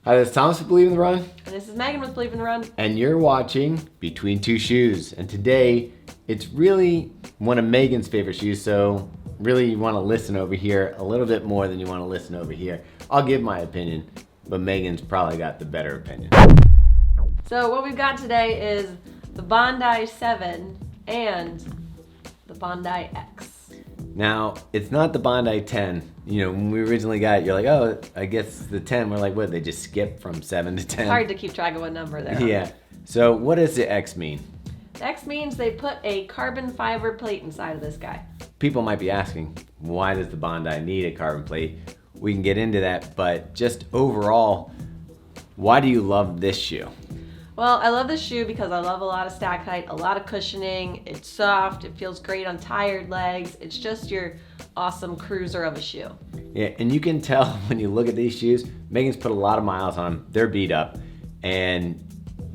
Hi, this is Thomas with Believe in the Run. And this is Megan with Believe in the Run. And you're watching Between Two Shoes. And today, it's really one of Megan's favorite shoes, so really you want to listen over here a little bit more than you want to listen over here. I'll give my opinion, but Megan's probably got the better opinion. So what we've got today is the Bondi 7 and the Bondi X. Now, it's not the Bondi 10. You know, when we originally got it, you're like, oh, I guess the 10. We're like, what, they just skip from 7 to 10? It's hard to keep track of what number they're on. Yeah. So what does the X mean? The X means they put a carbon fiber plate inside of this guy. People might be asking, why does the Bondi need a carbon plate? We can get into that, but just overall, why do you love this shoe? Well, I love this shoe because I love a lot of stack height, a lot of cushioning. It's soft, it feels great on tired legs. It's just your awesome cruiser of a shoe. Yeah, and you can tell when you look at these shoes, Megan's put a lot of miles on them. They're beat up. And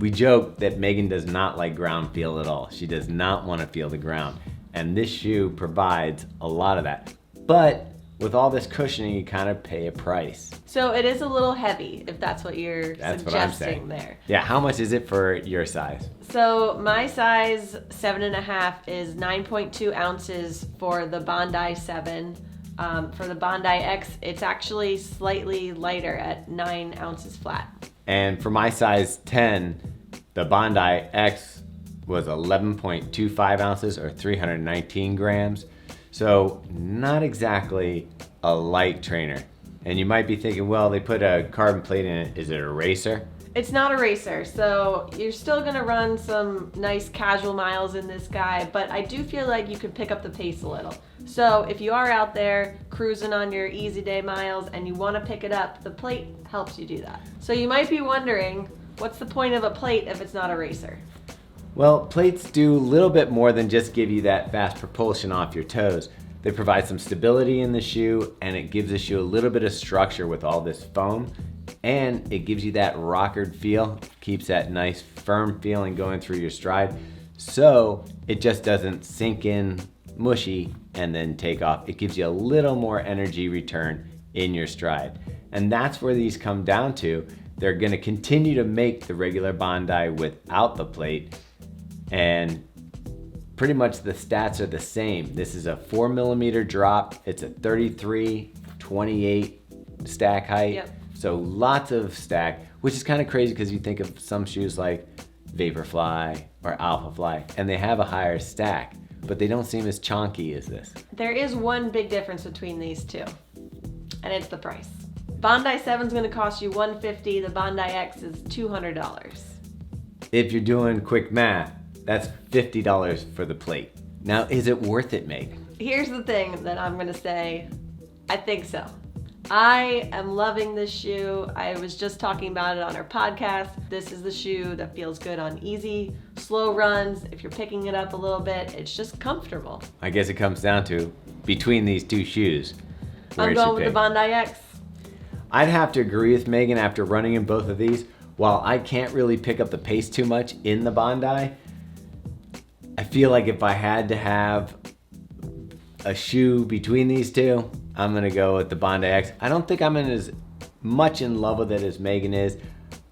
we joke that Megan does not like ground feel at all. She does not want to feel the ground. And this shoe provides a lot of that. But with all this cushioning, you kind of pay a price. So it is a little heavy, if that's what you're That's suggesting what I'm saying. there. Yeah, how much is it for your size? So my size 7.5 is 9.2 ounces for the Bondi 7. For the Bondi X, it's actually slightly lighter at 9 ounces flat. And for my size 10, the Bondi X was 11.25 ounces or 319 grams. So not exactly a light trainer. And you might be thinking, well, they put a carbon plate in it. Is it a racer? It's not a racer, so you're still gonna run some nice casual miles in this guy, but I do feel like you could pick up the pace a little. So if you are out there cruising on your easy day miles and you wanna pick it up, the plate helps you do that. So you might be wondering, what's the point of a plate if it's not a racer? Well, plates do a little bit more than just give you that fast propulsion off your toes. They provide some stability in the shoe, and it gives the shoe a little bit of structure with all this foam, and it gives you that rockered feel, keeps that nice firm feeling going through your stride, so it just doesn't sink in mushy and then take off. It gives you a little more energy return in your stride. And that's where these come down to. They're gonna continue to make the regular Bondi without the plate, and pretty much the stats are the same. This is a 4mm drop. It's a 33/28 stack height. Yep. So lots of stack, which is kind of crazy because you think of some shoes like Vaporfly or Alphafly, and they have a higher stack, but they don't seem as chonky as this. There is one big difference between these two, and it's the price. Bondi 7 is gonna cost you $150, the Bondi X is $200. If you're doing quick math, that's $50 for the plate. Now, is it worth it, Meg? Here's the thing that I'm gonna say, I think so. I am loving this shoe. I was just talking about it on our podcast. This is the shoe that feels good on easy, slow runs. If you're picking it up a little bit, it's just comfortable. I guess it comes down to between these two shoes. I'm going with the Bondi X. I'd have to agree with Megan after running in both of these. While I can't really pick up the pace too much in the Bondi, I feel like if I had to have a shoe between these two, I'm gonna go with the Bondi X. I don't think I'm as much in love with it as Megan is.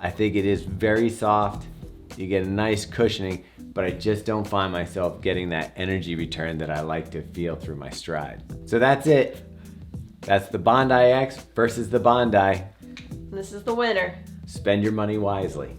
I think it is very soft. You get a nice cushioning, but I just don't find myself getting that energy return that I like to feel through my stride. So that's it. That's the Bondi X versus the Bondi. And this is the winner. Spend your money wisely.